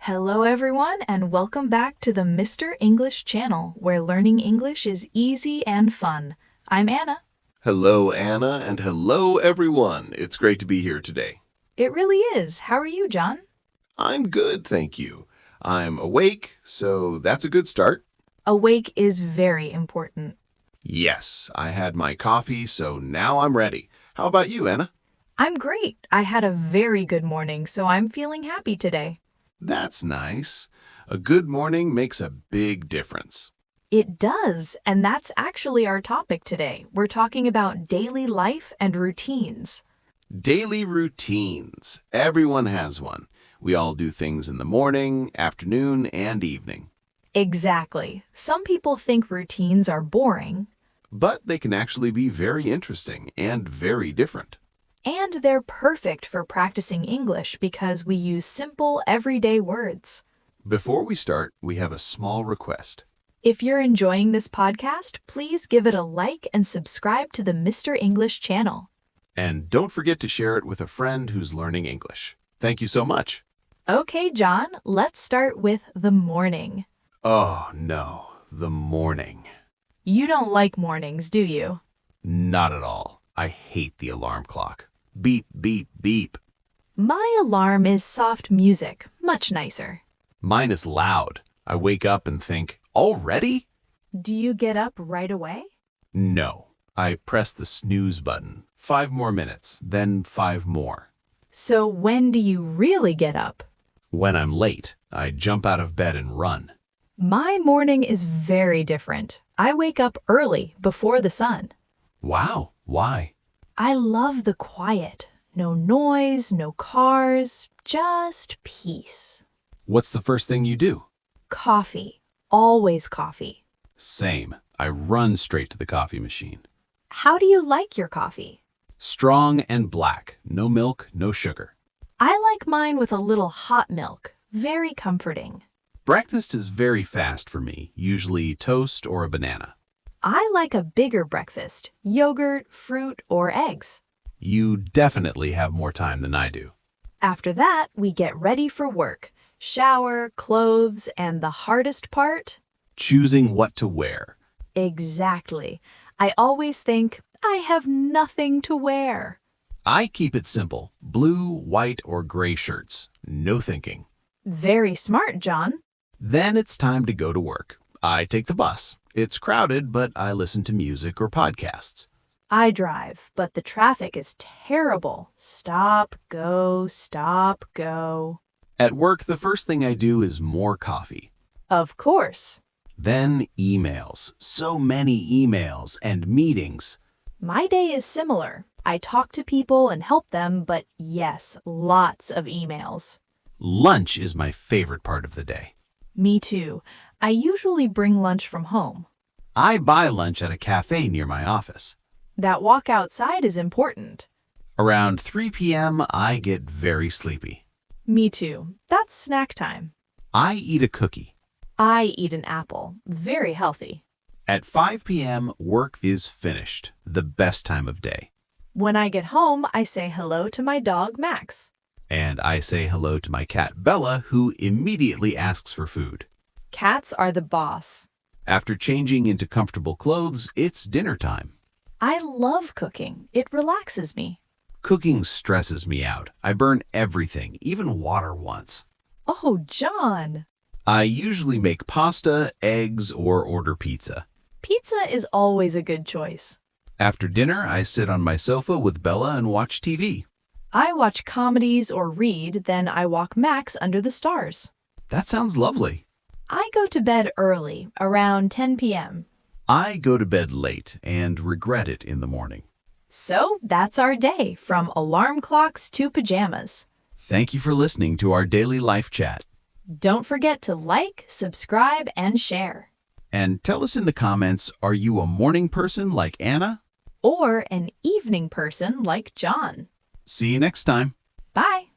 Hello everyone and welcome back to the Mr. English channel where learning English is easy and fun. I'm Anna. Hello, Anna, and hello, everyone. It's great to be here today. It really is. How are you, John? I'm good, thank you. I'm awake, so that's a good start. Awake is very important. Yes, I had my coffee, so now I'm ready. How about you, Anna? I'm great. I had a very good morning, so I'm feeling happy today. That's nice. A good morning makes a big difference. It does, and that's actually our topic today. We're talking about daily life and routines. Daily routines. Everyone has one. We all do things in the morning, afternoon, and evening. Exactly. Some people think routines are boring, But they can actually be very interesting and very different. and they're perfect for practicing English because we use simple, everyday words. Before we start, we have a small request. If you're enjoying this podcast, please give it a like and subscribe to the Mr. English channel. And don't forget to share it with a friend who's learning English. Thank you so much. Okay, John, let's start with the morning. Oh, no, the morning. You don't like mornings, do you? Not at all. I hate the alarm clock. Beep, beep, beep. My alarm is soft music, much nicer. Mine is loud. I wake up and think, already? Do you get up right away? No. I press the snooze button. 5 more minutes, then 5 more. So when do you really get up? When I'm late, I jump out of bed and run. My morning is very different. I wake up early, before the sun. Wow, why? I love the quiet. No noise, no cars, just peace. What's the first thing you do? Coffee. Always coffee. Same. I run straight to the coffee machine. How do you like your coffee? Strong and black. No milk, no sugar. I like mine with a little hot milk. Very comforting. Breakfast is very fast for me, usually toast or a banana. I like a bigger breakfast. Yogurt, fruit, or eggs. You definitely have more time than I do. After that, we get ready for work. Shower, clothes, and the hardest part? Choosing what to wear. Exactly. I always think, I have nothing to wear. I keep it simple. Blue, white, or gray shirts. No thinking. Very smart, John. Then it's time to go to work. I take the bus. It's crowded, but I listen to music or podcasts. I drive, but the traffic is terrible. Stop, go, stop, go. At work, the first thing I do is more coffee. Of course. Then emails. So many emails and meetings. My day is similar. I talk to people and help them, but yes, lots of emails. Lunch is my favorite part of the day. Me too. I usually bring lunch from home. I buy lunch at a cafe near my office. That walk outside is important. Around 3 p.m., I get very sleepy. Me too. That's snack time. I eat a cookie. I eat an apple. Very healthy. At 5 p.m., work is finished. The best time of day. When I get home, I say hello to my dog, Max. And I say hello to my cat, Bella, who immediately asks for food. Cats are the boss. After changing into comfortable clothes, it's dinner time. I love cooking. It relaxes me. Cooking stresses me out. I burn everything, even water once. Oh, John. I usually make pasta, eggs, or order pizza. Pizza is always a good choice. After dinner, I sit on my sofa with Bella and watch TV. I watch comedies or read, then I walk Max under the stars. That sounds lovely. I go to bed early, around 10 p.m. I go to bed late and regret it in the morning. So that's our day, from alarm clocks to pajamas. Thank you for listening to our daily life chat. Don't forget to like, subscribe, and share. And tell us in the comments, are you a morning person like Anna? Or an evening person like John. See you next time. Bye.